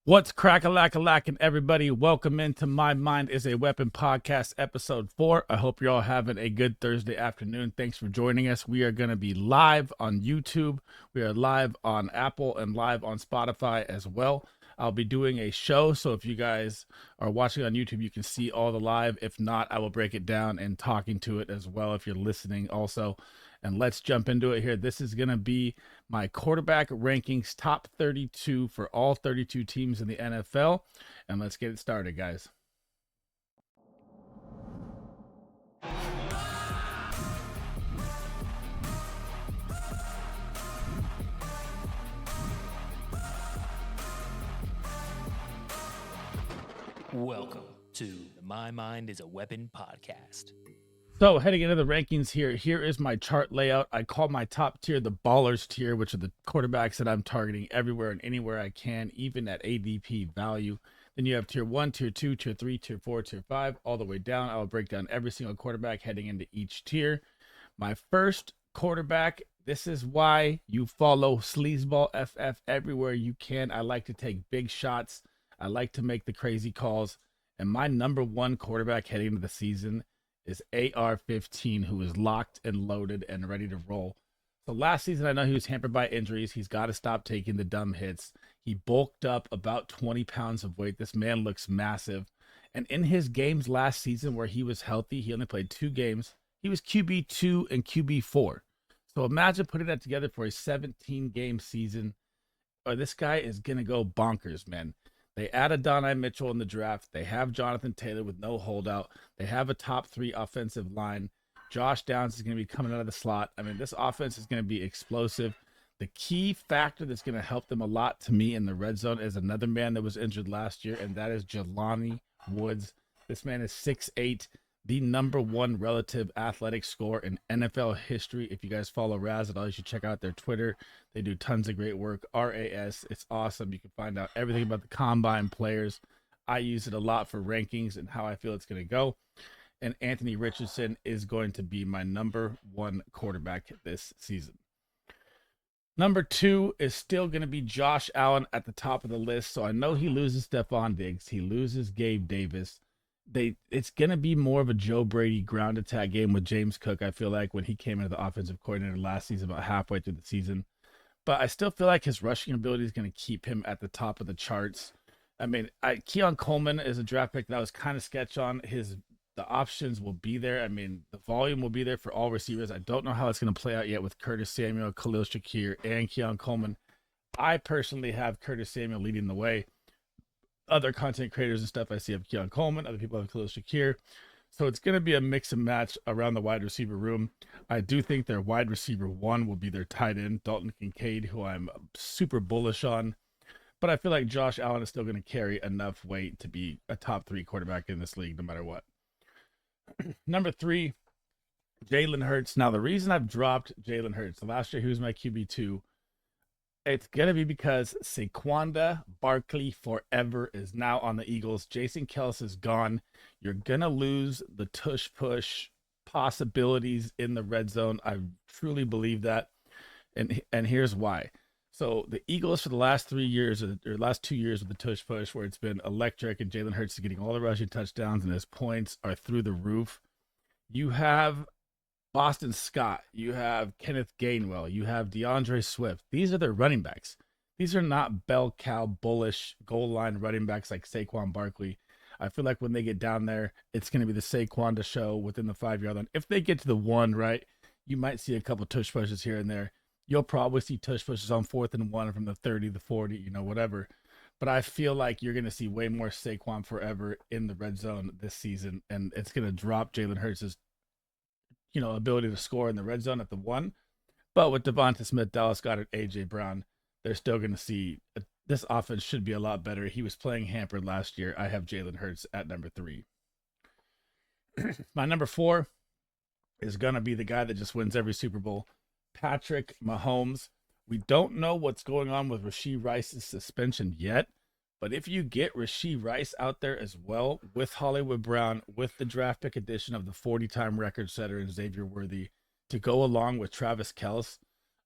What's crack-a-lack-a-lackin', everybody? Welcome into My Mind is a Weapon podcast, episode 4. I hope you're all having a good Thursday afternoon. Thanks for joining us. We are going to be live on YouTube. We are live on Apple and live on Spotify as well. I'll be doing a show, so if you guys are watching on YouTube, you can see all the live. If not, I will break it down and talking to it as well if you're listening also. And let's jump into it here. This is going to be my quarterback rankings, top 32 for all 32 teams in the NFL. And let's get it started, guys. Welcome to the My Mind is a Weapon podcast. So heading into the rankings here is my chart layout. I call my top tier the ballers tier, which are the quarterbacks that I'm targeting everywhere and anywhere I can, even at ADP value. Then you have tier 1, tier 2, tier 3, tier 4, tier 5, all the way down. I will break down every single quarterback heading into each tier. My first quarterback, this is why you follow sleezballff everywhere you can. I like to take big shots. I like to make the crazy calls. And my number one quarterback heading into the season is AR-15, who is locked and loaded and ready to roll. So last season, I know he was hampered by injuries. He's got to stop taking the dumb hits. He bulked up about 20 pounds of weight. This man looks massive. And in his games last season where he was healthy, he only played 2 games. He was QB2 and QB4. So imagine putting that together for a 17-game season. This guy is going to go bonkers, man. They added Donnie Mitchell in the draft. They have Jonathan Taylor with no holdout. They have a top 3 offensive line. Josh Downs is going to be coming out of the slot. I mean, this offense is going to be explosive. The key factor that's going to help them a lot to me in the red zone is another man that was injured last year, and that is Jelani Woods. This man is 6'8", the number 1 relative athletic score in NFL history. If you guys follow Raz at all, you should check out their Twitter. They do tons of great work. RAS, it's awesome. You can find out everything about the combine players. I use it a lot for rankings and how I feel it's going to go. And Anthony Richardson is going to be my number 1 quarterback this season. Number 2 is still going to be Josh Allen at the top of the list. So I know he loses Stephon Diggs. He loses Gabe Davis. It's going to be more of a Joe Brady ground attack game with James Cook, I feel like, when he came into the offensive coordinator last season, about halfway through the season. But I still feel like his rushing ability is going to keep him at the top of the charts. I mean, Keon Coleman is a draft pick that I was kind of sketch on. The options will be there. I mean, the volume will be there for all receivers. I don't know how it's going to play out yet with Curtis Samuel, Khalil Shakir, and Keon Coleman. I personally have Curtis Samuel leading the way. Other content creators and stuff I see have Keon Coleman. Other people have Khalil Shakir. So it's going to be a mix and match around the wide receiver room. I do think their wide receiver 1 will be their tight end, Dalton Kincaid, who I'm super bullish on. But I feel like Josh Allen is still going to carry enough weight to be a top 3 quarterback in this league, no matter what. Number 3, Jalen Hurts. Now, the reason I've dropped Jalen Hurts, last year he was my QB2. It's going to be because Saquon Barkley forever is now on the Eagles. Jason Kelce is gone. You're going to lose the tush-push possibilities in the red zone. I truly believe that. And here's why. So the Eagles for the last 3 years, or last 2 years with the tush-push, where it's been electric and Jalen Hurts is getting all the rushing touchdowns and his points are through the roof. You have Boston Scott, you have Kenneth Gainwell, you have DeAndre Swift. These are their running backs. These are not bell cow bullish goal line running backs like Saquon Barkley. I feel like when they get down there, it's going to be the Saquon to show within the 5-yard line. If they get to the 1, right, you might see a couple tush pushes here and there. You'll probably see tush pushes on 4th and 1 from the 30, the 40, whatever. But I feel like you're going to see way more Saquon forever in the red zone this season, and it's going to drop Jalen Hurts' ability to score in the red zone at the 1. But with Devonta Smith, Dallas Goedert, AJ Brown, they're still going to see this offense should be a lot better. He was playing hampered last year. I have Jalen Hurts at number 3. My number 4 is going to be the guy that just wins every Super Bowl, Patrick Mahomes. We don't know what's going on with Rashee Rice's suspension yet. But if you get Rashee Rice out there as well with Hollywood Brown, with the draft pick addition of the 40-time record setter and Xavier Worthy to go along with Travis Kelce,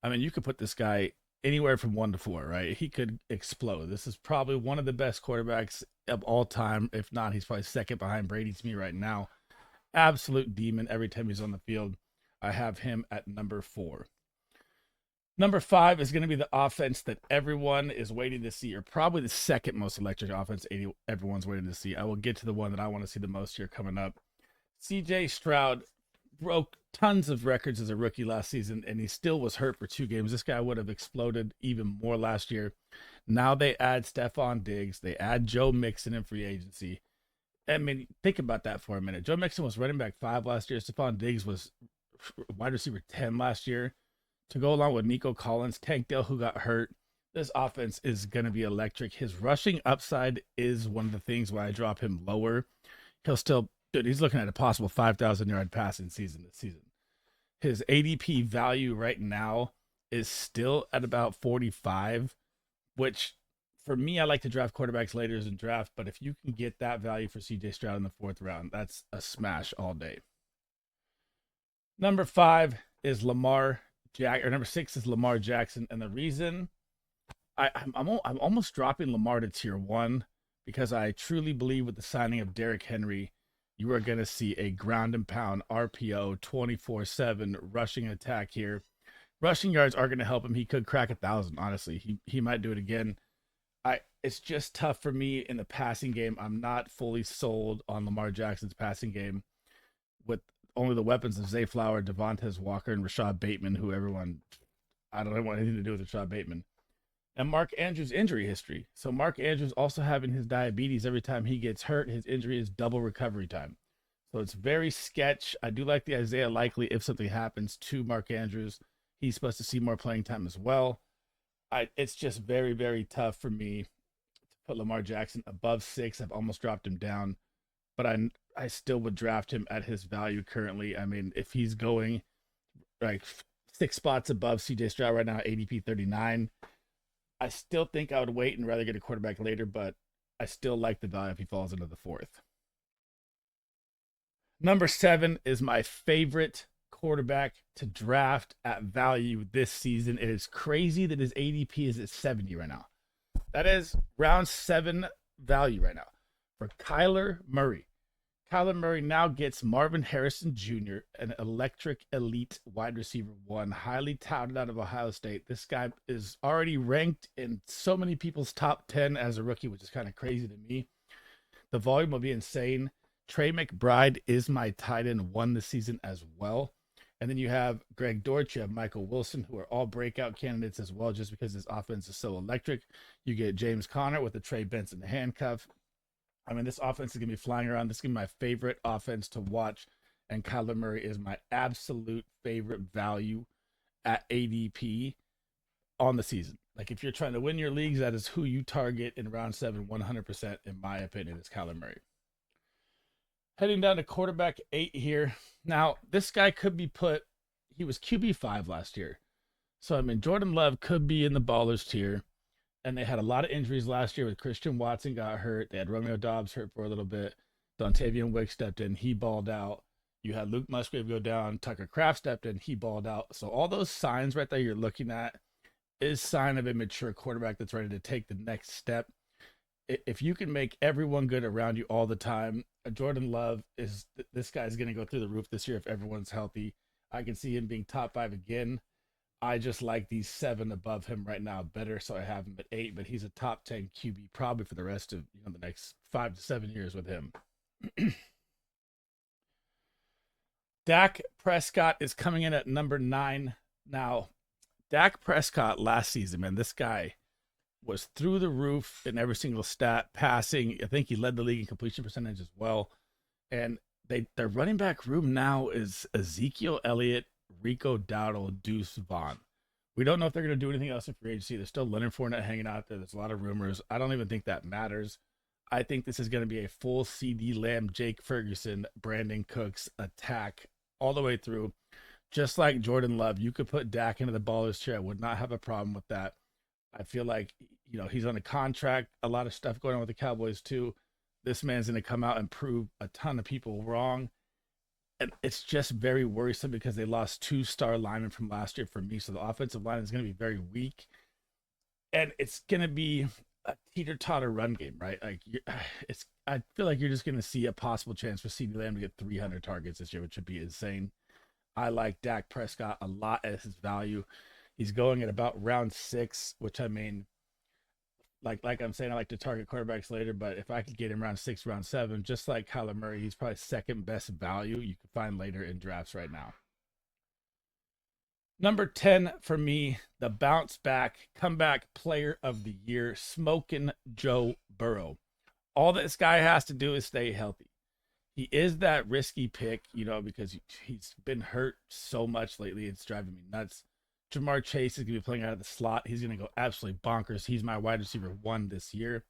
I mean, you could put this guy anywhere from 1 to 4, right? He could explode. This is probably one of the best quarterbacks of all time. If not, he's probably second behind Brady to me right now. Absolute demon every time he's on the field. I have him at number 4. Number 5 is going to be the offense that everyone is waiting to see, or probably the second most electric offense everyone's waiting to see. I will get to the one that I want to see the most here coming up. CJ Stroud broke tons of records as a rookie last season, and he still was hurt for 2 games. This guy would have exploded even more last year. Now they add Stephon Diggs. They add Joe Mixon in free agency. I mean, think about that for a minute. Joe Mixon was running back 5 last year. Stephon Diggs was wide receiver 10 last year. To go along with Nico Collins, Tank Dell, who got hurt, this offense is going to be electric. His rushing upside is one of the things why I drop him lower. He'll still, dude, he's looking at a possible 5,000-yard passing season this season. His ADP value right now is still at about 45, which for me, I like to draft quarterbacks later in draft, but if you can get that value for CJ Stroud in the 4th round, that's a smash all day. Number 5 is number 6 is Lamar Jackson, and the reason I'm almost dropping Lamar to tier 1 because I truly believe with the signing of Derrick Henry, you are going to see a ground and pound RPO 24/7 rushing attack here. Rushing yards are going to help him. He could crack 1,000. Honestly, he might do it again. It's just tough for me in the passing game. I'm not fully sold on Lamar Jackson's passing game with only the weapons of Zay Flower, Devontae Walker, and Rashad Bateman, who I don't want anything to do with Rashad Bateman. And Mark Andrews' injury history. So Mark Andrews also having his diabetes. Every time he gets hurt, his injury is double recovery time. So it's very sketch. I do like the Isaiah Likely if something happens to Mark Andrews. He's supposed to see more playing time as well. It's just very, very tough for me to put Lamar Jackson above 6. I've almost dropped him down, but I still would draft him at his value currently. I mean, if he's going like 6 spots above CJ Stroud right now, ADP 39, I still think I would wait and rather get a quarterback later, but I still like the value if he falls into the 4th. Number 7 is my favorite quarterback to draft at value this season. It is crazy that his ADP is at 70 right now. That is round 7 value right now for Kyler Murray. Kyler Murray now gets Marvin Harrison Jr., an electric elite wide receiver 1, highly touted out of Ohio State. This guy is already ranked in so many people's top 10 as a rookie, which is kind of crazy to me. The volume will be insane. Trey McBride is my tight end 1 this season as well. And then you have Greg Dortch, you have Michael Wilson, who are all breakout candidates as well, just because this offense is so electric. You get James Conner with the Trey Benson handcuff. I mean, this offense is going to be flying around. This is going to be my favorite offense to watch. And Kyler Murray is my absolute favorite value at ADP on the season. Like, if you're trying to win your leagues, that is who you target in round 7, 100%, in my opinion, is Kyler Murray. Heading down to quarterback 8 here. Now, this guy could be he was QB5 last year. So, I mean, Jordan Love could be in the ballers tier. And they had a lot of injuries last year with Christian Watson got hurt. They had Romeo Doubs hurt for a little bit. Dontavian Wicks stepped in. He balled out. You had Luke Musgrave go down. Tucker Kraft stepped in. He balled out. So all those signs right there you're looking at is sign of a mature quarterback that's ready to take the next step. If you can make everyone good around you all the time, Jordan Love this guy's going to go through the roof this year if everyone's healthy. I can see him being top 5 again. I just like these 7 above him right now better, so I have him at 8. But he's a top 10 QB probably for the rest of the next 5 to 7 years with him. Dak Prescott is coming in at number 9. Now, Dak Prescott last season, man, this guy was through the roof in every single stat, passing. I think he led the league in completion percentage as well. And their running back room now is Ezekiel Elliott, Rico Dowdle, Deuce Vaughn. We don't know if they're going to do anything else in free agency. There's still Leonard Fournette hanging out there. There's a lot of rumors. I don't even think that matters. I think this is going to be a full CD Lamb, Jake Ferguson, Brandon Cooks attack all the way through. Just like Jordan Love, you could put Dak into the baller's chair. I would not have a problem with that. I feel like, he's on a contract. A lot of stuff going on with the Cowboys too. This man's going to come out and prove a ton of people wrong. And it's just very worrisome because they lost 2 star linemen from last year for me. So the offensive line is going to be very weak. and it's gonna be a teeter-totter run game, right? Like it's I feel like you're just gonna see a possible chance for CeeDee Lamb to get 300 targets this year, which would be insane. I like Dak Prescott a lot as his value. He's going at about round 6, which I mean, like I'm saying, I like to target quarterbacks later, but if I could get him round 6, round 7, just like Kyler Murray, he's probably second best value you could find later in drafts right now. Number 10 for me, the bounce back, comeback player of the year, smoking Joe Burrow. All this guy has to do is stay healthy. He is that risky pick, because he's been hurt so much lately. It's driving me nuts. Jamar Chase is going to be playing out of the slot. He's going to go absolutely bonkers. He's my wide receiver 1 this year.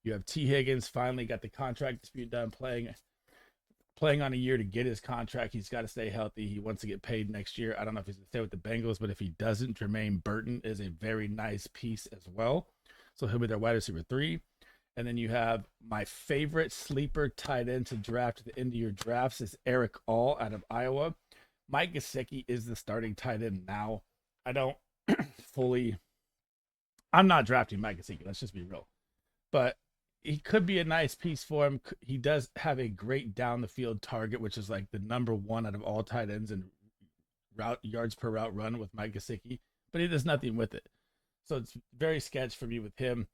You have T. Higgins finally got the contract dispute done, playing on a year to get his contract. He's got to stay healthy. He wants to get paid next year. I don't know if he's going to stay with the Bengals, but if he doesn't, Jermaine Burton is a very nice piece as well. So he'll be their wide receiver 3. And then you have my favorite sleeper tight end to draft at the end of your drafts is Eric All out of Iowa. Mike Gesicki is the starting tight end now. I don't I'm not drafting Mike Gesicki. Let's just be real. But he could be a nice piece for him. He does have a great down the field target, which is like the number 1 out of all tight ends in route yards per route run with Mike Gesicki, but he does nothing with it. So it's very sketch for me with him.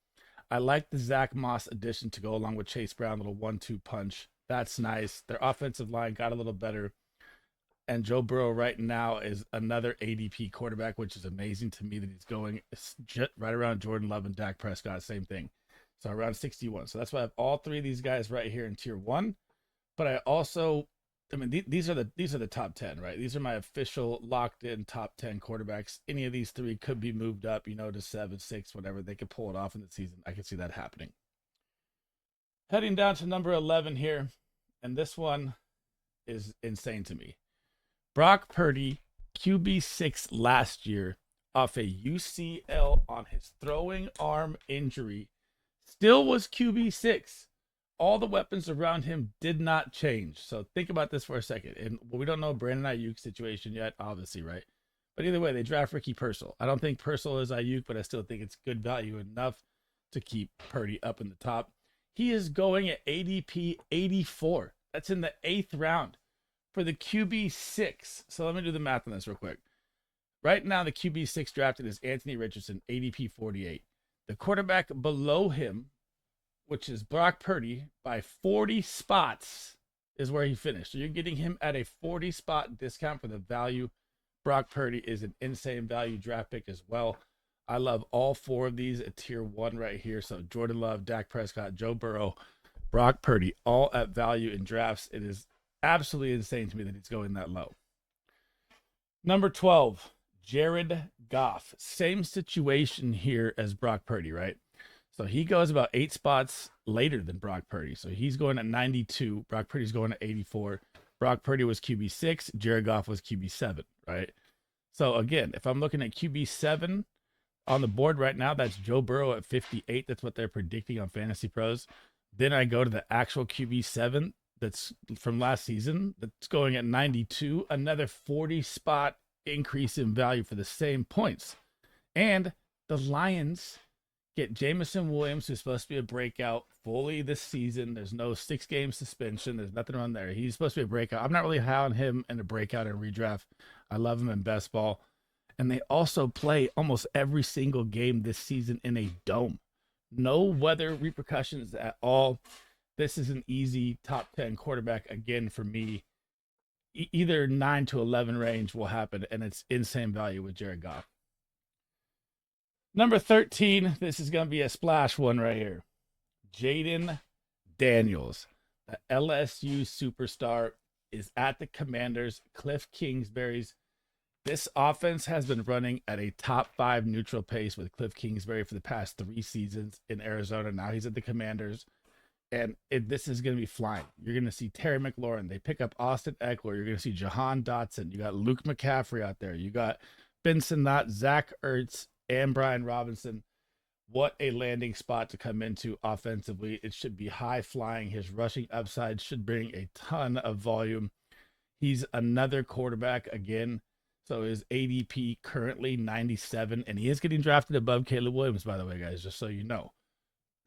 I like the Zach Moss addition to go along with Chase Brown, little 1-2 punch. That's nice. Their offensive line got a little better. And Joe Burrow right now is another ADP quarterback, which is amazing to me that he's going right around Jordan Love and Dak Prescott, same thing. So around 61. So that's why I have all 3 of these guys right here in tier 1. But I also, these are the top 10, right? These are my official locked in top 10 quarterbacks. Any of these 3 could be moved up, to 7, 6, whatever. They could pull it off in the season. I could see that happening. Heading down to number 11 here, and this one is insane to me. Brock Purdy, QB6 last year, off a UCL on his throwing arm injury, still was QB6. All the weapons around him did not change. So think about this for a second. And we don't know Brandon Ayuk's situation yet, obviously, right? But either way, they draft Ricky Pearsall. I don't think Pearsall is Ayuk, but I still think it's good value enough to keep Purdy up in the top. He is going at ADP 84. That's in the 8th round for the QB6. So let me do the math on this real quick. Right now, the QB6 drafted is Anthony Richardson, ADP 48. The quarterback below him, which is Brock Purdy, by 40 spots is where he finished. So you're getting him at a 40 spot discount for the value. Brock Purdy is an insane value draft pick as well. I love all 4 of these at tier 1 right here. So Jordan Love, Dak Prescott, Joe Burrow, Brock Purdy, all at value in drafts. It is absolutely insane to me that he's going that low. Number 12, Jared Goff. Same situation here as Brock Purdy, right? So he goes about 8 spots later than Brock Purdy. So he's going at 92. Brock Purdy's going at 84. Brock Purdy was QB6. Jared Goff was QB7, right? So again, if I'm looking at QB7 on the board right now, that's Joe Burrow at 58. That's what they're predicting on Fantasy Pros. Then I go to the actual QB7 that's from last season. That's going at 92. Another 40 spot increase in value for the same points. And the Lions get Jamison Williams, who's supposed to be a breakout fully this season. There's no 6-game suspension. There's nothing wrong there. He's supposed to be a breakout. I'm not really high on him in a breakout and redraft. I love him in best ball. And they also play almost every single game this season in a dome. No weather repercussions at all. This is an easy top 10 quarterback again for me. Either 9 to 11 range will happen, and it's insane value with Jared Goff. Number 13, this is going to be a splash one right here. Jaden Daniels, the LSU superstar, is at the Commanders. Cliff Kingsbury's. This offense has been running at a top 5 neutral pace with Cliff Kingsbury for the past 3 seasons in Arizona. Now he's at the Commanders. And this is going to be flying. You're going to see Terry McLaurin. They pick up Austin Eckler. You're going to see Jahan Dotson. You got Luke McCaffrey out there. You got Benson Knott, Zach Ertz, and Brian Robinson. What a landing spot to come into offensively. It should be high flying. His rushing upside should bring a ton of volume. He's another quarterback, again, So his ADP currently 97, and he is getting drafted above Caleb Williams, by the way, guys, just so you know.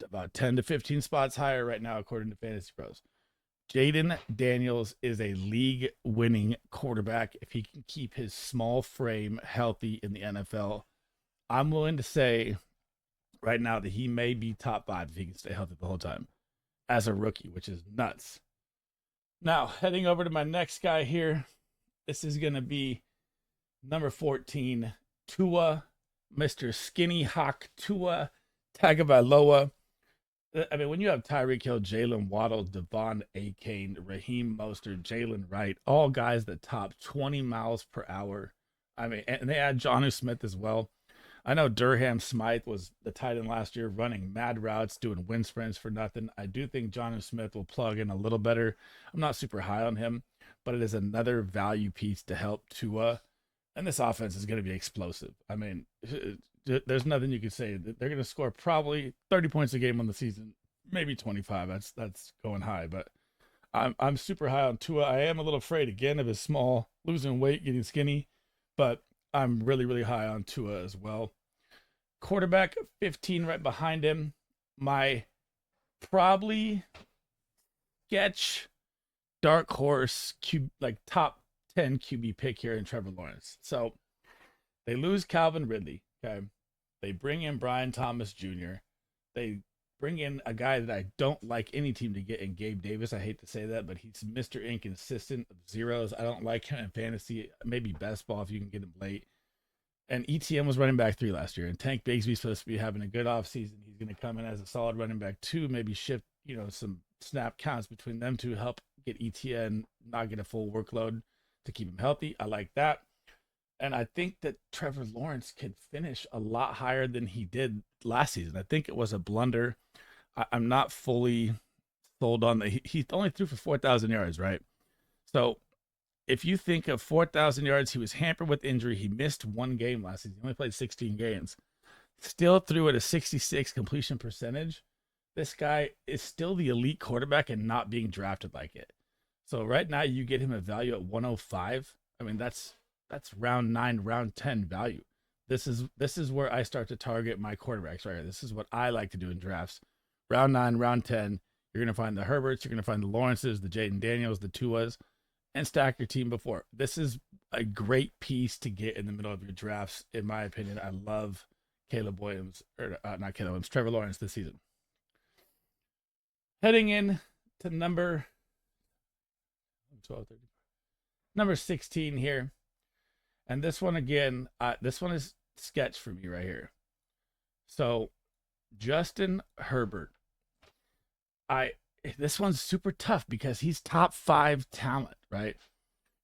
About 10 to 15 spots higher right now, according to Fantasy Pros. Jaden Daniels is a league winning quarterback if he can keep his small frame healthy in the NFL. I'm willing to say right now that he may be top five if he can stay healthy the whole time as a rookie, which is nuts. Now, heading over to my next guy here. This is going to be number 14, Tua, Mr. Skinny Hawk Tua Tagovailoa. I mean, when you have Tyreek Hill, Jalen Waddle, Devon Achane, Raheem Mostert, Jalen Wright, all guys that top 20 miles per hour. I mean, and they add Jonnu Smith as well. I know Durham Smythe was the tight end last year, running mad routes, doing wind sprints for nothing. I do think Jonnu Smith will plug in a little better. I'm not super high on him, but it is another value piece to help Tua. And this offense is going to be explosive. I mean, there's nothing you can say. They're going to score probably 30 points a game on the season, maybe 25. That's going high, but I'm super high on Tua. I am a little afraid again of his small, losing weight, getting skinny, but I'm really, really high on Tua as well. Quarterback 15 right behind him. My probably sketch dark horse like top 10 QB pick here in Trevor Lawrence. So they lose Calvin Ridley. Okay. They bring in Brian Thomas Jr. They bring in a guy that I don't like any team to get in Gabe Davis. I hate to say that, but he's Mr. Inconsistent of zeros. I don't like him in fantasy. Maybe best ball if you can get him late. And ETN was running back 3 last year, and Tank Bigsby's supposed to be having a good offseason. He's going to come in as a solid running back 2, maybe shift, some snap counts between them to help get ETN not get a full workload to keep him healthy. I like that. And I think that Trevor Lawrence could finish a lot higher than he did last season. I think it was a blunder. I'm not fully sold on that. He only threw for 4,000 yards, right? So if you think of 4,000 yards, he was hampered with injury. He missed one game last season. He only played 16 games. Still threw at a 66 completion percentage. This guy is still the elite quarterback and not being drafted like it. So right now you get him a value at 105. I mean, that's round 9, round 10 value. This is where I start to target my quarterbacks right here. This is what I like to do in drafts. Round 9, round 10, you're going to find the Herberts, you're going to find the Lawrences, the Jaden Daniels, the Tuas, and stack your team before. This is a great piece to get in the middle of your drafts, in my opinion. I love Caleb Williams, or not Caleb Williams, Trevor Lawrence this season. Heading in to number 16 here. And this one again, this one is sketch for me right here. So Justin Herbert. This one's super tough because he's top 5 talent, right?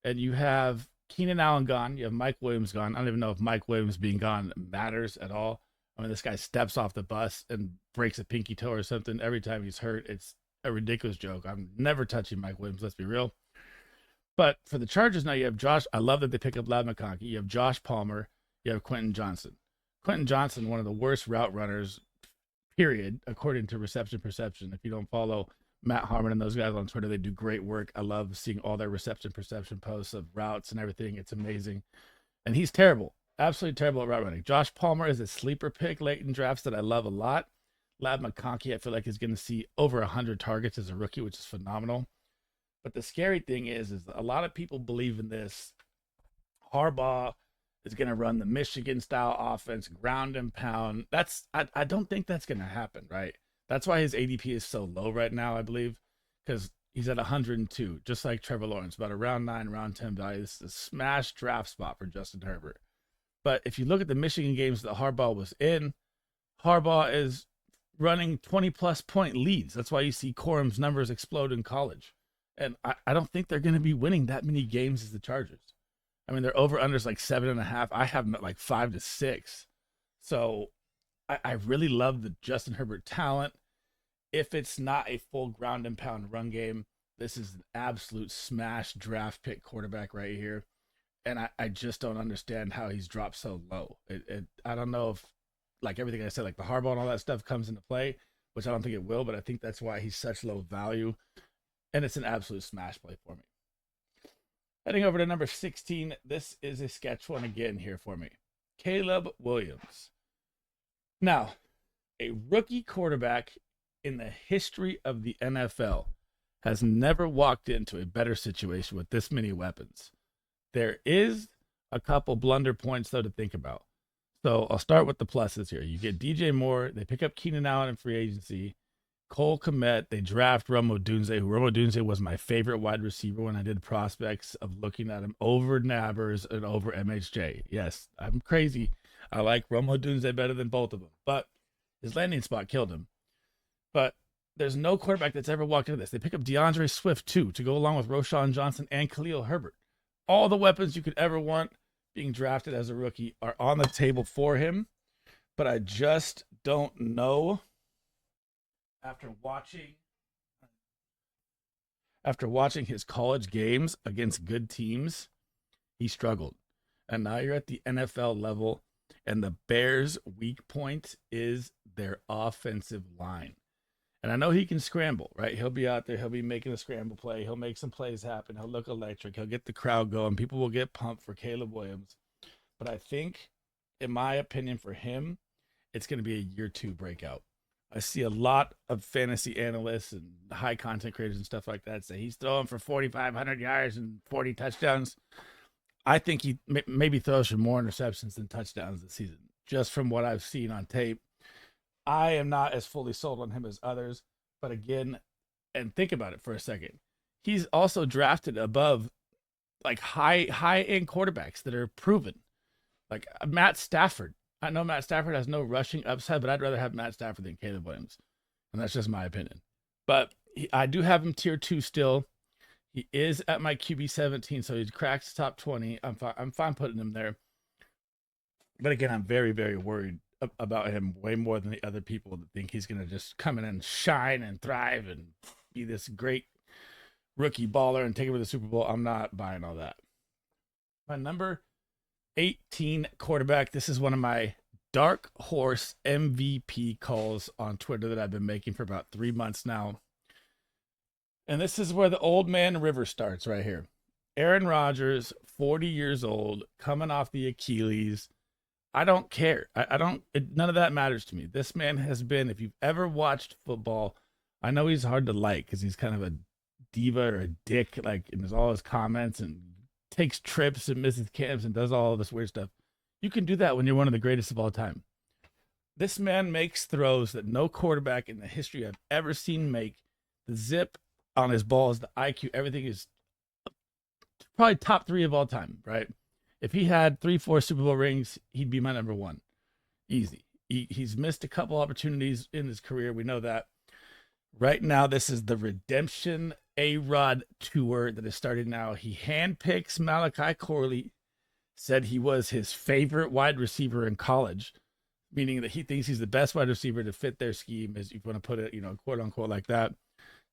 And you have Keenan Allen gone, you have Mike Williams gone. I don't even know if Mike Williams being gone matters at all. I mean, this guy steps off the bus and breaks a pinky toe or something every time he's hurt. It's a ridiculous joke. I'm never touching Mike Williams, let's be real. But for the Chargers now, you have Josh. I love that they pick up Ladd McConkey. You have Josh Palmer. You have Quentin Johnson. Quentin Johnson, one of the worst route runners, period, according to Reception Perception. If you don't follow Matt Harmon and those guys on Twitter, they do great work. I love seeing all their Reception Perception posts of routes and everything. It's amazing. And he's terrible. Absolutely terrible at route running. Josh Palmer is a sleeper pick late in drafts that I love a lot. Ladd McConkey, I feel like, is going to see over 100 targets as a rookie, which is phenomenal. But the scary thing is a lot of people believe in this. Harbaugh is going to run the Michigan style offense, ground and pound. I don't think that's going to happen, right? That's why his ADP is so low right now, I believe, because he's at 102, just like Trevor Lawrence, about a round 9, round 10 value. This is a smash draft spot for Justin Herbert. But if you look at the Michigan games that Harbaugh was in, Harbaugh is running 20-plus point leads. That's why you see Corum's numbers explode in college. And I don't think they're going to be winning that many games as the Chargers. I mean, their over-unders like 7.5. I have them at like 5 to 6. So I really love the Justin Herbert talent. If it's not a full ground and pound run game, this is an absolute smash draft pick quarterback right here. And I just don't understand how he's dropped so low. I don't know if, like everything I said, like the Harbaugh and all that stuff comes into play, which I don't think it will, but I think that's why he's such low value. And it's an absolute smash play for me. Heading over to number 16, this is a sketch one again here for me. Caleb Williams. Now, a rookie quarterback in the history of the NFL has never walked into a better situation with this many weapons. There is a couple blunder points, though, to think about. So I'll start with the pluses here. You get DJ Moore. They pick up Keenan Allen in free agency. Cole Kmet. They draft Romo Dunze, who Romo Dunze was my favorite wide receiver when I did prospects of looking at him over Nabbers and over MHJ. Yes, I'm crazy. I like Romo Dunze better than both of them, but his landing spot killed him. But there's no quarterback that's ever walked into this. They pick up DeAndre Swift, too, to go along with Roshan Johnson and Khalil Herbert. All the weapons you could ever want being drafted as a rookie are on the table for him. But I just don't know. After watching his college games against good teams, he struggled. And now you're at the NFL level, and the Bears' weak point is their offensive line. And I know he can scramble, right? He'll be out there. He'll be making a scramble play. He'll make some plays happen. He'll look electric. He'll get the crowd going. People will get pumped for Caleb Williams. But I think, in my opinion, for him, it's going to be a year 2 breakout. I see a lot of fantasy analysts and high content creators and stuff like that say he's throwing for 4,500 yards and 40 touchdowns. I think he maybe throws for more interceptions than touchdowns this season, just from what I've seen on tape. I am not as fully sold on him as others, but again, and think about it for a second, he's also drafted above like high end quarterbacks that are proven, like Matt Stafford. I know Matt Stafford has no rushing upside, but I'd rather have Matt Stafford than Caleb Williams, and that's just my opinion. But I do have him tier 2 still. He is at my QB 17, so he cracks top 20. I'm fine putting him there. But again, I'm very, very worried about him way more than the other people that think he's going to just come in and shine and thrive and be this great rookie baller and take over the Super Bowl. I'm not buying all that. My number 18 quarterback. This is one of my dark horse MVP calls on Twitter that I've been making for about 3 months now. And this is where the old man river starts right here. Aaron Rodgers, 40 years old, coming off the Achilles. I don't care. None of that matters to me. This man has been, if you've ever watched football, I know he's hard to like because he's kind of a diva or a dick, like, and there's all his comments and takes trips and misses camps and does all this weird stuff. You can do that when you're one of the greatest of all time. This man makes throws that no quarterback in the history I've ever seen make. The zip on his balls, the IQ, everything is probably top 3 of all time, right? If he had 3-4 Super Bowl rings, he'd be my number 1. Easy. He's missed a couple opportunities in his career. We know that. Right now, this is the redemption A-Rod tour that is starting now. He handpicks Malachi Corley, said he was his favorite wide receiver in college, meaning that he thinks he's the best wide receiver to fit their scheme, as you want to put it, quote unquote, like that.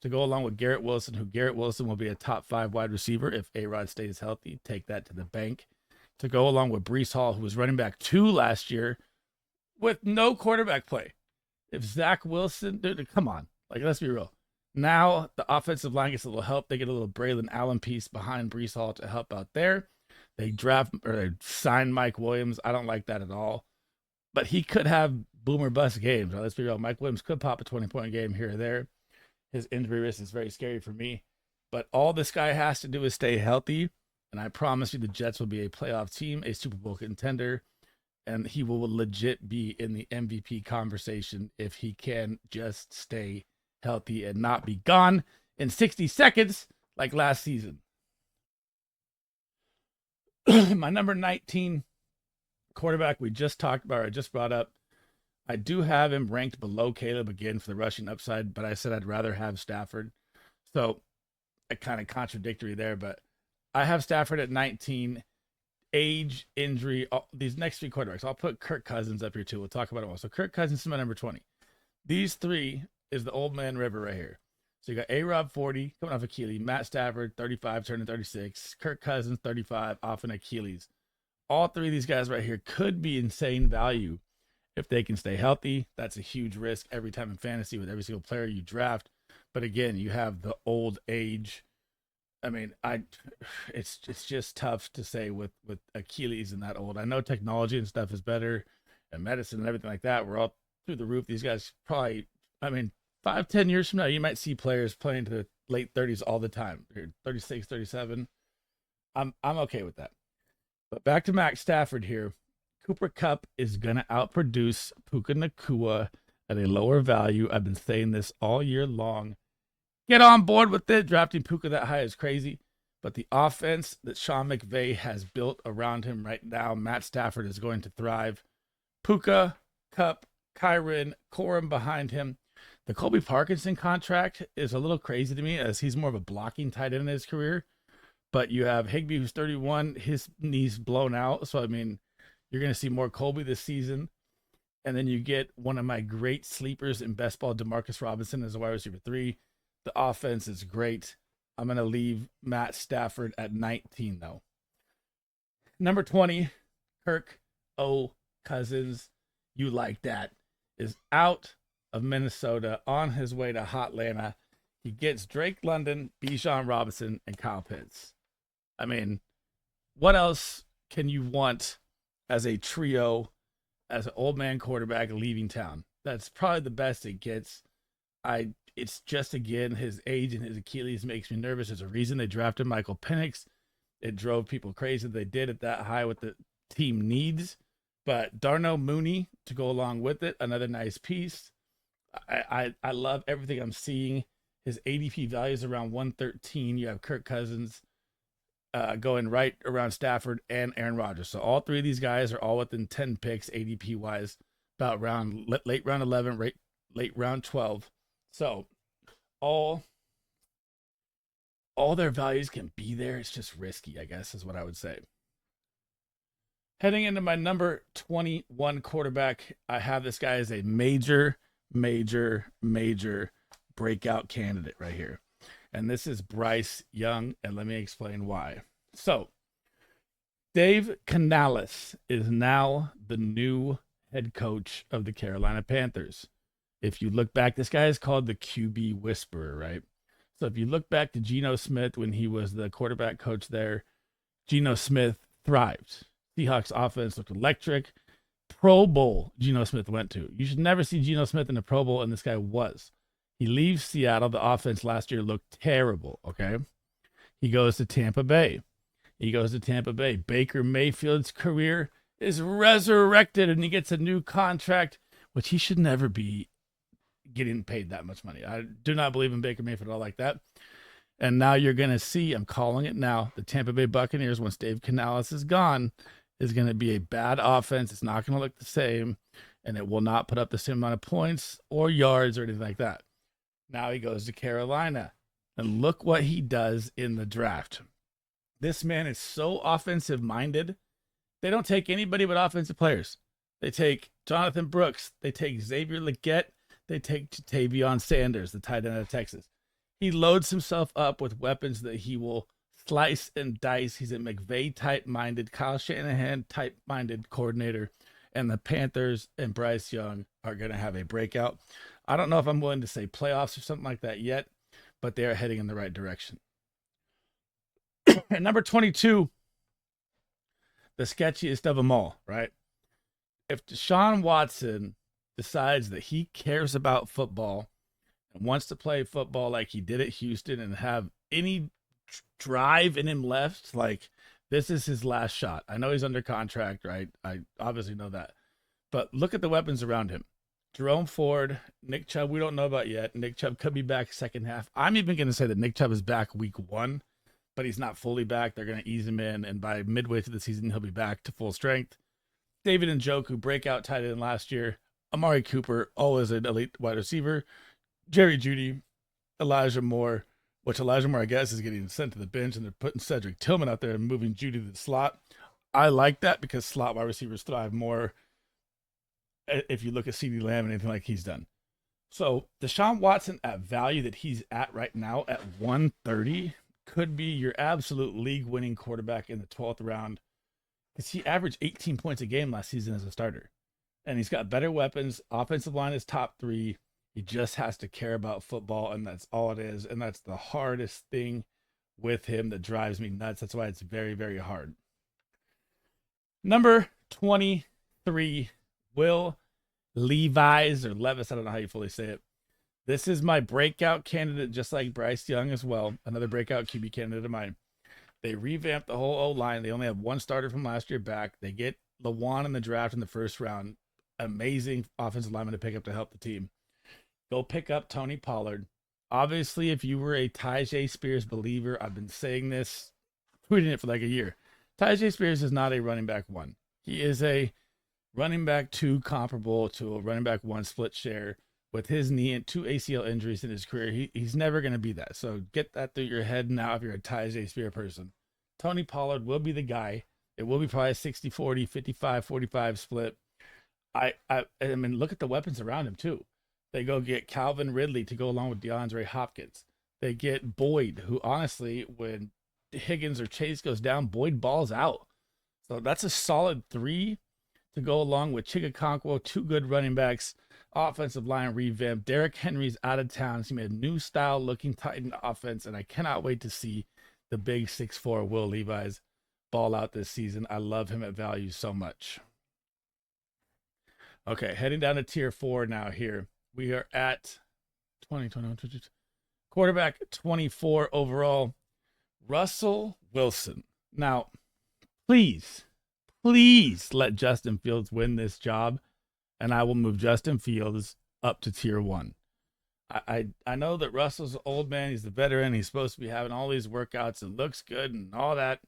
To go along with Garrett Wilson, who Garrett Wilson will be a top 5 wide receiver if A-Rod stays healthy. Take that to the bank. To go along with Breece Hall, who was running back 2 last year with no quarterback play. If Zach Wilson, dude, come on. Like, let's be real. Now the offensive line gets a little help. They get a little Braylon Allen piece behind Breece Hall to help out there. They draft or they sign Mike Williams. I don't like that at all. But he could have boomer bust games. Right? Let's be real. Mike Williams could pop a 20-point game here or there. His injury risk is very scary for me. But all this guy has to do is stay healthy. And I promise you the Jets will be a playoff team, a Super Bowl contender, and he will legit be in the MVP conversation if he can just stay healthy and not be gone in 60 seconds like last season. My number 19 quarterback we just talked about, or I just brought up, I do have him ranked below Caleb again for the rushing upside, but I said I'd rather have Stafford. So a kind of contradictory there, but I have Stafford at 19, age, injury, these next 3 quarterbacks. I'll put Kirk Cousins up here too. We'll talk about it all. So Kirk Cousins is my number 20. These 3 is the old man river right here. So you got A-Rob 40 coming off Achilles, Matt Stafford 35 turning 36, Kirk Cousins 35 off an Achilles. All 3 of these guys right here could be insane value if they can stay healthy. That's a huge risk every time in fantasy with every single player you draft. But again, you have the old age I mean, it's just tough to say with Achilles and that old. I know technology and stuff is better, and medicine and everything like that. We're all through the roof. These guys probably, I mean, 5, 10 years from now, you might see players playing to the late 30s all the time. They're 36, 37. I'm okay with that. But back to Max Stafford here. Cooper Cup is gonna outproduce Puka Nakua at a lower value. I've been saying this all year long. Get on board with it. Drafting Puka that high is crazy. But the offense that Sean McVay has built around him right now, Matt Stafford is going to thrive. Puka, Cup, Kyron, Corum behind him. The Colby Parkinson contract is a little crazy to me as he's more of a blocking tight end in his career. But you have Higbee, who's 31, his knee's blown out. So, I mean, you're going to see more Colby this season. And then you get one of my great sleepers in best ball, Demarcus Robinson, as a wide receiver 3. The offense is great. I'm going to leave Matt Stafford at 19, though. Number 20, Kirk O. Cousins. You like that. Is out of Minnesota on his way to Hotlanta. He gets Drake London, Bijan Robinson, and Kyle Pitts. I mean, what else can you want as a trio, as an old man quarterback leaving town? That's probably the best it gets. It's just, again, his age and his Achilles makes me nervous. There's a reason they drafted Michael Penix. It drove people crazy. They did it that high with the team needs. But Darnell Mooney to go along with it, another nice piece. I love everything I'm seeing. His ADP value is around 113. You have Kirk Cousins going right around Stafford and Aaron Rodgers. So all three of these guys are all within 10 picks ADP wise, about late round 11, late round 12. So all their values can be there. It's just risky, I guess, is what I would say. Heading into my number 21 quarterback, I have this guy as a major breakout candidate right here. And this is Bryce Young, and let me explain why. So, Dave Canales is now the new head coach of the Carolina Panthers. If you look back, this guy is called the QB Whisperer, right? So if you look back to Geno Smith when he was the quarterback coach there, Geno Smith thrived. Seahawks offense looked electric. Pro Bowl Geno Smith went to. You should never see Geno Smith in the Pro Bowl, and this guy was. He leaves Seattle. The offense last year looked terrible, okay? He goes to Tampa Bay. Baker Mayfield's career is resurrected, and he gets a new contract, which he should never be getting paid that much money. I do not believe in Baker Mayfield at all like that. And now you're going to see, I'm calling it now, the Tampa Bay Buccaneers, once Dave Canales is gone, is going to be a bad offense. It's not going to look the same, and it will not put up the same amount of points or yards or anything like that. Now he goes to Carolina, and look what he does in the draft. This man is so offensive-minded. They don't take anybody but offensive players. They take Jonathan Brooks. They take Xavier Legette. They take Tavion Sanders, the tight end of Texas. He loads himself up with weapons that he will slice and dice. He's a McVay type-minded, Kyle Shanahan type-minded coordinator, and the Panthers and Bryce Young are going to have a breakout. I don't know if I'm willing to say playoffs or something like that yet, but they are heading in the right direction. At number 22, the sketchiest of them all, right? If Deshaun Watson decides that he cares about football and wants to play football like he did at Houston and have any drive in him left, like, this is his last shot. I know he's under contract, right? I obviously know that. But look at the weapons around him. Jerome Ford, Nick Chubb, we don't know about yet. Nick Chubb could be back second half. I'm even going to say that Nick Chubb is back week 1, but he's not fully back. They're going to ease him in, and by midway through the season, he'll be back to full strength. David Njoku, breakout tight end last year. Amari Cooper, always an elite wide receiver. Jerry Jeudy, Elijah Moore, which Elijah Moore, I guess, is getting sent to the bench, and they're putting Cedric Tillman out there and moving Jeudy to the slot. I like that because slot wide receivers thrive more if you look at CeeDee Lamb and anything like he's done. So Deshaun Watson at value that he's at right now at 130 could be your absolute league-winning quarterback in the 12th round, because he averaged 18 points a game last season as a starter. And he's got better weapons. Offensive line is top 3. He just has to care about football, and that's all it is. And that's the hardest thing with him that drives me nuts. That's why it's very, very hard. Number 23, Will Levis or Levis. I don't know how you fully say it. This is my breakout candidate, just like Bryce Young as well. Another breakout QB candidate of mine. They revamped the whole O line. They only have one starter from last year back. They get Lawan in the draft in the first round. Amazing offensive lineman to pick up to help the team. Go pick up Tony Pollard. Obviously, if you were a Tyjae Spears believer, I've been saying this, tweeting it for like a year. Tyjae Spears is not a running back one. He is a running back two comparable to a running back one split share. With his knee and 2 ACL injuries in his career, he's never going to be that. So get that through your head now if you're a Tyjae Spears person. Tony Pollard will be the guy. It will be probably a 60-40, 55-45 split. I mean, look at the weapons around him, too. They go get Calvin Ridley to go along with DeAndre Hopkins. They get Boyd, who honestly, when Higgins or Chase goes down, Boyd balls out. So that's a solid 3 to go along with Chigakonkwo, 2 good running backs. Offensive line revamp. Derrick Henry's out of town. So he made a new style looking Titan offense, and I cannot wait to see the big 6'4" Will Levis ball out this season. I love him at value so much. Okay, heading down to tier 4 now here. We are at 20, quarterback 24 overall, Russell Wilson. Now, please let Justin Fields win this job, and I will move Justin Fields up to tier 1. I know that Russell's an old man. He's the veteran. He's supposed to be having all these workouts and looks good and all that.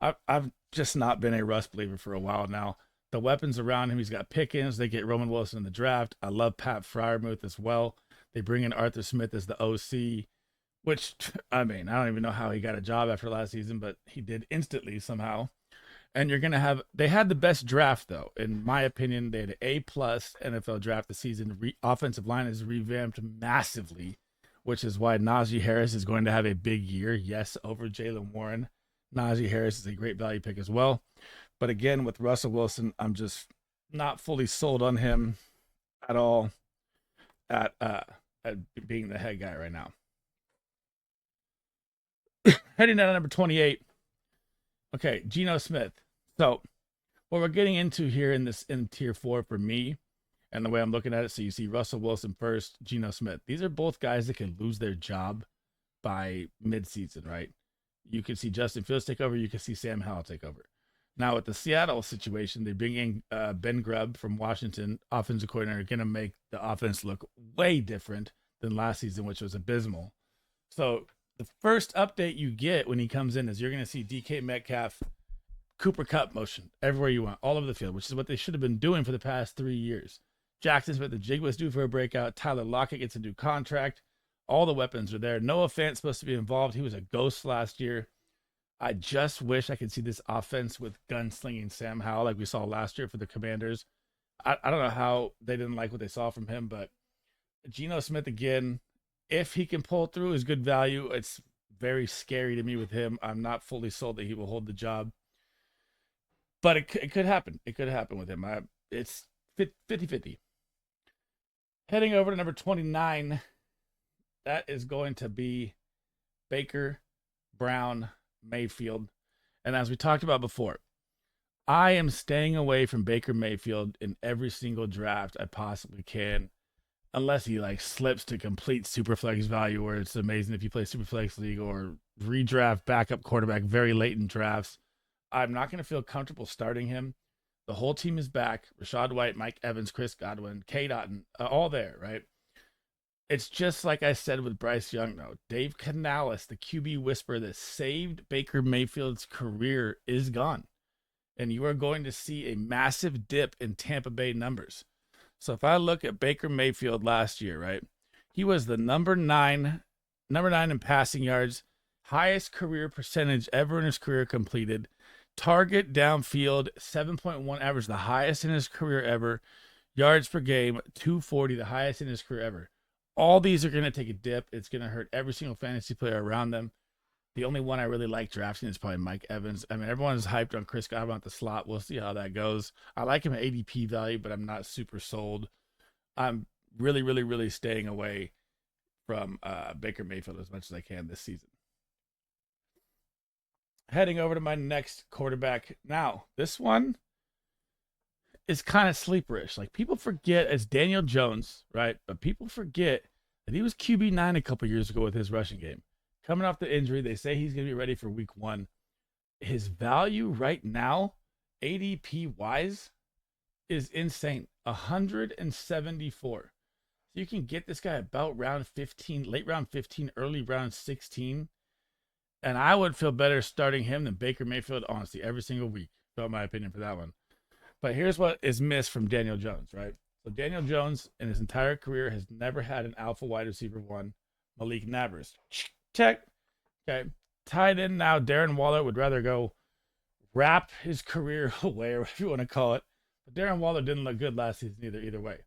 I've just not been a Russ believer for a while now. The weapons around him, he's got Pickens. They get Roman Wilson in the draft. I love Pat Freiermuth as well. They bring in Arthur Smith as the OC, which, I mean, I don't even know how he got a job after last season, but he did instantly somehow. And you're going to have, they had the best draft, though. In my opinion, they had an A-plus NFL draft this season. Offensive line is revamped massively, which is why Najee Harris is going to have a big year. Yes, over Jaylen Warren. Najee Harris is a great value pick as well. But again, with Russell Wilson, I'm just not fully sold on him at all at being the head guy right now. Heading down to number 28. Okay, Geno Smith. So what we're getting into here in tier 4 for me and the way I'm looking at it, so you see Russell Wilson first, Geno Smith. These are both guys that can lose their job by midseason, right? You can see Justin Fields take over. You can see Sam Howell take over. Now with the Seattle situation, they bring in Ben Grubb from Washington, offensive coordinator, going to make the offense look way different than last season, which was abysmal. So the first update you get when he comes in is you're going to see DK Metcalf, Cooper Kupp motion everywhere you want, all over the field, which is what they should have been doing for the past 3 years. Jackson Smith, the jig was due for a breakout. Tyler Lockett gets a new contract. All the weapons are there. Noah Fant's supposed to be involved. He was a ghost last year. I just wish I could see this offense with gunslinging Sam Howell like we saw last year for the Commanders. I don't know how they didn't like what they saw from him, but Geno Smith again, if he can pull through, is good value. It's very scary to me with him. I'm not fully sold that he will hold the job. But it could happen. It could happen with him. It's 50-50. Heading over to number 29, that is going to be Baker, Brown, Mayfield. And as we talked about before, I am staying away from Baker Mayfield in every single draft I possibly can, unless he like slips to complete superflex value where it's amazing if you play superflex league or redraft backup quarterback very late in drafts. I'm not going to feel comfortable starting him. The whole team is back. Rachaad White, Mike Evans, Chris Godwin, K. Dotton, all there, right? It's just like I said with Bryce Young, though. Dave Canales, the QB whisperer that saved Baker Mayfield's career, is gone. And you are going to see a massive dip in Tampa Bay numbers. So if I look at Baker Mayfield last year, right? He was the number nine in passing yards, highest career percentage ever in his career completed. Target downfield, 7.1 average, the highest in his career ever. Yards per game, 240, the highest in his career ever. All these are going to take a dip. It's going to hurt every single fantasy player around them. The only one I really like drafting is probably Mike Evans. I mean, everyone's hyped on Chris Godwin at the slot. We'll see how that goes. I like him at ADP value, but I'm not super sold. I'm really staying away from Baker Mayfield as much as I can this season. Heading over to my next quarterback. Now, this one is kind of sleeperish. Like people forget as Daniel Jones, right? But people forget that he was QB9 a couple years ago with his rushing game. Coming off the injury, they say he's going to be ready for week 1. His value right now, ADP wise, is insane. 174. So you can get this guy about round 15, late round 15, early round 16. And I would feel better starting him than Baker Mayfield, honestly, every single week. Felt my opinion for that one. But here's what is missed from Daniel Jones, right? So Daniel Jones in his entire career has never had an alpha wide receiver one. Malik Nabers. Check. Okay. Tied in now. Darren Waller would rather go wrap his career away, or whatever you want to call it. But Darren Waller didn't look good last season either way.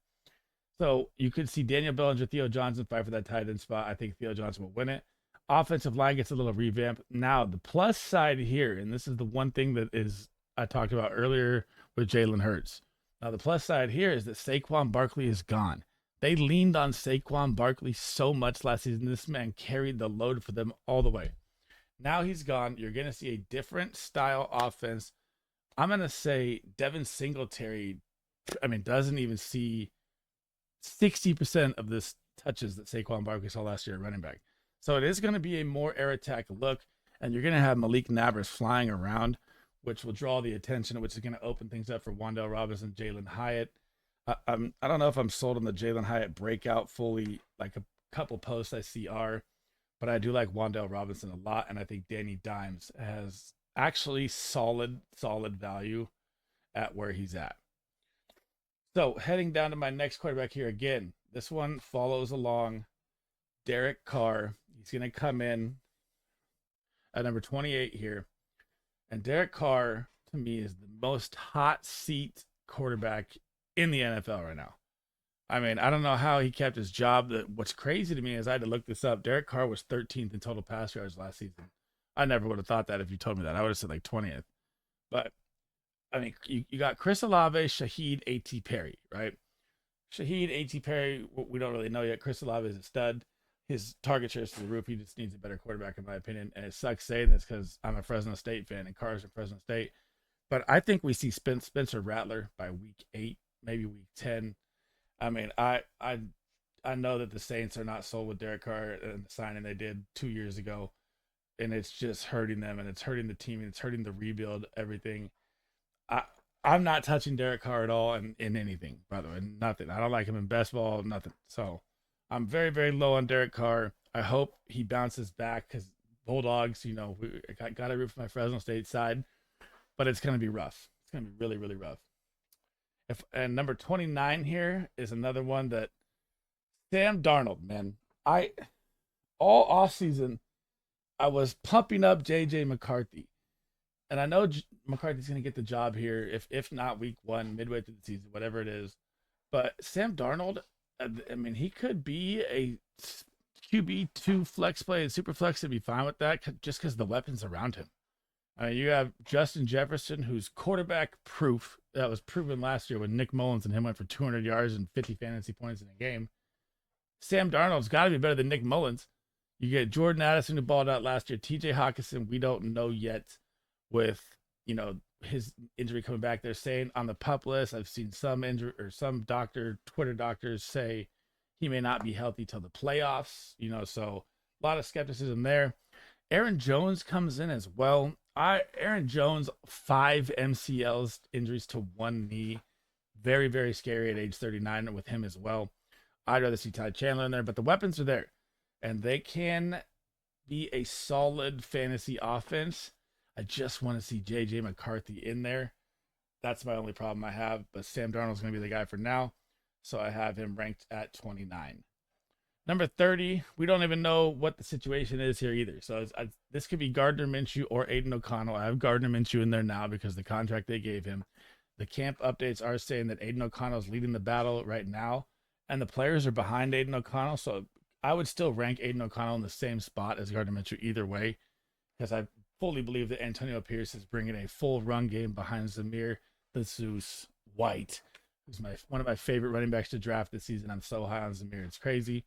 So you could see Daniel Bellinger, Theo Johnson fight for that tight end spot. I think Theo Johnson will win it. Offensive line gets a little revamp. Now, the plus side here, and this is the one thing that is I talked about earlier with Jalen Hurts. Now, the plus side here is that Saquon Barkley is gone. They leaned on Saquon Barkley so much last season. This man carried the load for them all the way. Now he's gone. You're going to see a different style offense. I'm going to say Devin Singletary, doesn't even see 60% of this touches that Saquon Barkley saw last year at running back. So it is going to be a more air attack look, and you're going to have Malik Nabers flying around, which will draw the attention, which is going to open things up for Wan'Dale Robinson, Jalen Hyatt. I don't know if I'm sold on the Jalen Hyatt breakout fully. Like a couple posts I see are, but I do like Wan'Dale Robinson a lot, and I think Danny Dimes has actually solid value at where he's at. So heading down to my next quarterback here again. This one follows along Derek Carr. He's going to come in at number 28 here. And Derek Carr, to me, is the most hot seat quarterback in the NFL right now. I mean, I don't know how he kept his job. What's crazy to me is I had to look this up. Derek Carr was 13th in total pass yards last season. I never would have thought that if you told me that. I would have said like 20th. But, I mean, you got Chris Olave, Shaheed, A.T. Perry, right? Shaheed, A.T. Perry, we don't really know yet. Chris Olave is a stud. His target share is to the roof. He just needs a better quarterback, in my opinion. And it sucks saying this because I'm a Fresno State fan and Carr's from Fresno State. But I think we see Spencer Rattler by week 8, maybe week 10. I mean, I know that the Saints are not sold with Derek Carr and the signing they did 2 years ago. And it's just hurting them, and it's hurting the team, and it's hurting the rebuild, everything. I'm not touching Derek Carr at all in anything, by the way. Nothing. I don't like him in best ball, nothing. So I'm very, very low on Derek Carr. I hope he bounces back because Bulldogs, we got to root for my Fresno State side, but it's going to be rough. It's going to be really, really rough. And number 29 here is another one that Sam Darnold, man. All offseason, I was pumping up JJ McCarthy. And I know McCarthy's going to get the job here, if not week 1, midway through the season, whatever it is. But Sam Darnold, I mean, he could be a QB2 flex play, and super flex would be fine with that just because the weapons around him. You have Justin Jefferson, who's quarterback proof. That was proven last year when Nick Mullins and him went for 200 yards and 50 fantasy points in a game. Sam Darnold's got to be better than Nick Mullins. You get Jordan Addison, who balled out last year. TJ Hawkinson, we don't know yet with, his injury coming back. They're saying on the PUP list, I've seen some injury or some Twitter doctors say he may not be healthy till the playoffs, so a lot of skepticism there. Aaron Jones comes in as well. Aaron Jones, 5 MCLs, injuries to 1 knee. Very, very scary at age 39 with him as well. I'd rather see Ty Chandler in there, but the weapons are there. And they can be a solid fantasy offense. I just want to see JJ McCarthy in there. That's my only problem I have. But Sam Darnold's going to be the guy for now. So I have him ranked at 29. Number 30, we don't even know what the situation is here either. So this could be Gardner Minshew or Aiden O'Connell. I have Gardner Minshew in there now because the contract they gave him. The camp updates are saying that Aiden O'Connell is leading the battle right now, and the players are behind Aiden O'Connell. So I would still rank Aiden O'Connell in the same spot as Gardner Minshew either way, because I fully believe that Antonio Pierce is bringing a full run game behind Zamir the Zeus White, who's one of my favorite running backs to draft this season. I'm so high on Zamir. It's crazy.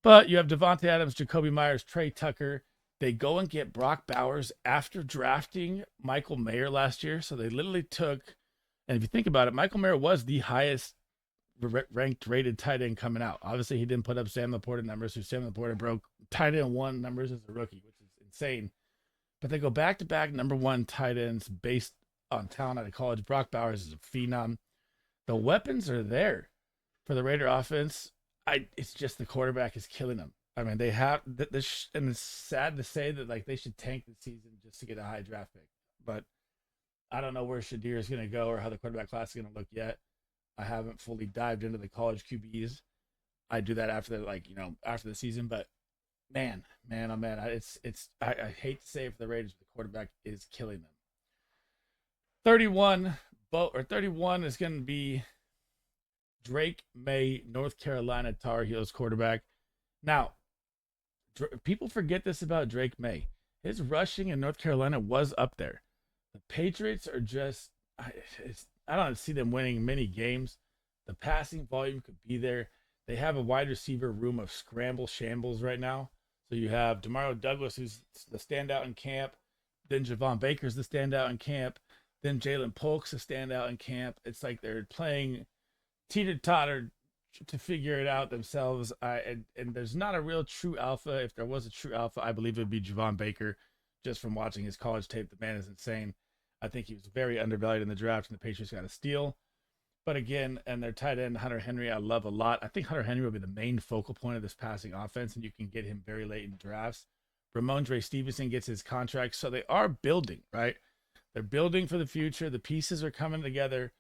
But you have Devontae Adams, Jacoby Myers, Trey Tucker, They go and get Brock Bowers after drafting Michael Mayer last year. So they literally took, and if you think about it, Michael Mayer was the highest ranked rated tight end coming out. Obviously, he didn't put up Sam Laporta numbers, so Sam Laporta broke tight end one numbers as a rookie, which is insane. But they go back to back number one tight ends based on talent out of college. Brock Bowers is a phenom. The weapons are there for the Raider offense. It's just the quarterback is killing them. I mean, they have this, and it's sad to say that like they should tank the season just to get a high draft pick. But I don't know where Shadir is going to go or how the quarterback class is going to look yet. I haven't fully dived into the college QBs. I do that after after the season. But man, oh man, I hate to say it for the Raiders, but the quarterback is killing them. 31 is going to be Drake May, North Carolina Tar Heels quarterback. Now, people forget this about Drake May. His rushing in North Carolina was up there. The Patriots are just, I don't see them winning many games. The passing volume could be there. They have a wide receiver room of scramble shambles right now. So you have Demario Douglas, who's the standout in camp. Then Javon Baker's the standout in camp. Then Jalen Polk's the standout in camp. It's like they're playing teeter-totter to figure it out themselves. And there's not a real true alpha. If there was a true alpha, I believe it would be Javon Baker. Just from watching his college tape, the man is insane. I think he was very undervalued in the draft, and the Patriots got a steal. But again, and their tight end, Hunter Henry, I love a lot. I think Hunter Henry will be the main focal point of this passing offense, and you can get him very late in drafts. Ramondre Stevenson gets his contract. So they are building, right? They're building for the future. The pieces are coming together,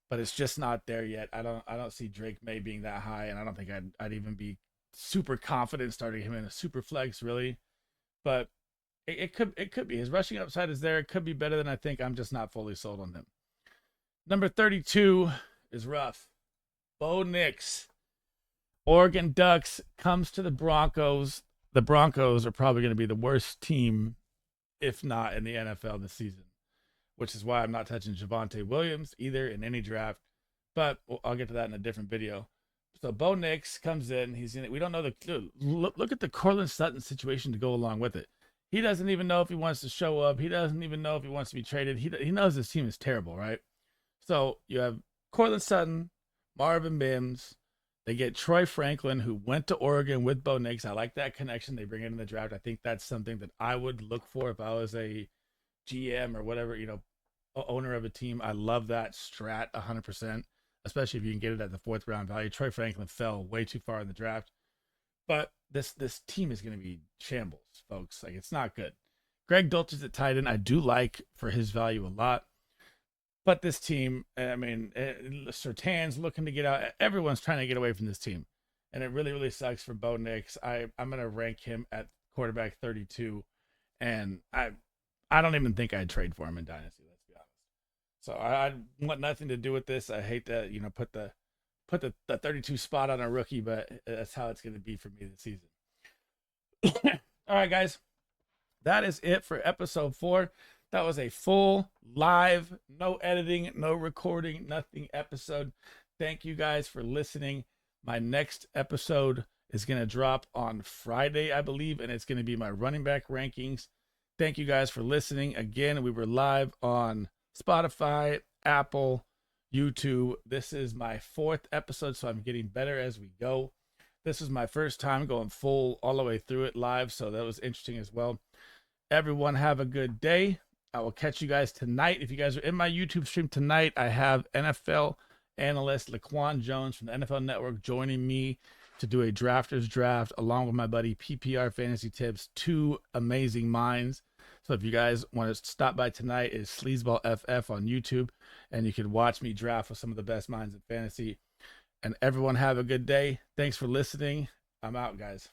but it's just not there yet. I don't see Drake May being that high, and I don't think I'd even be super confident starting him in a super flex, really. But it could be. His rushing upside is there. It could be better than I think. I'm just not fully sold on him. Number 32 is rough. Bo Nix, Oregon Ducks, comes to the Broncos. The Broncos are probably going to be the worst team, if not in the NFL this season, which is why I'm not touching Javonte Williams either in any draft. But I'll get to that in a different video. So Bo Nix comes in. He's in it. We don't know look at the Cortland Sutton situation to go along with it. He doesn't even know if he wants to show up. He doesn't even know if he wants to be traded. He knows this team is terrible, right? So you have Cortland Sutton, Marvin Mims. They get Troy Franklin, who went to Oregon with Bo Nix. I like that connection. They bring it in the draft. I think that's something that I would look for if I was a GM or whatever, owner of a team. I love that strat 100%, especially if you can get it at the fourth round value. Troy Franklin fell way too far in the draft. But this team is going to be shambles, folks. Like, it's not good. Greg Dulcich at tight end, I do like for his value a lot. But this team, I mean, Surtain's looking to get out. Everyone's trying to get away from this team. And it really, really sucks for Bo Nix. I'm going to rank him at quarterback 32. And I don't even think I'd trade for him in Dynasty, let's be honest. So I want nothing to do with this. I hate to, put the 32 spot on a rookie, but that's how it's going to be for me this season. All right, guys. That is it for episode 4. That was a full live, no editing, no recording, nothing episode. Thank you guys for listening. My next episode is going to drop on Friday, I believe, and it's going to be my running back rankings. Thank you guys for listening. Again, we were live on Spotify, Apple, YouTube. This is my 4th episode, so I'm getting better as we go. This is my first time going full all the way through it live, so that was interesting as well. Everyone have a good day. I will catch you guys tonight. If you guys are in my YouTube stream tonight, I have NFL analyst Laquan Jones from the NFL Network joining me to do a drafters draft along with my buddy PPR Fantasy Tips, 2 amazing minds. So if you guys want to stop by tonight, it's sleezballff on YouTube, and you can watch me draft with some of the best minds in fantasy. And everyone have a good day. Thanks for listening. I'm out, guys.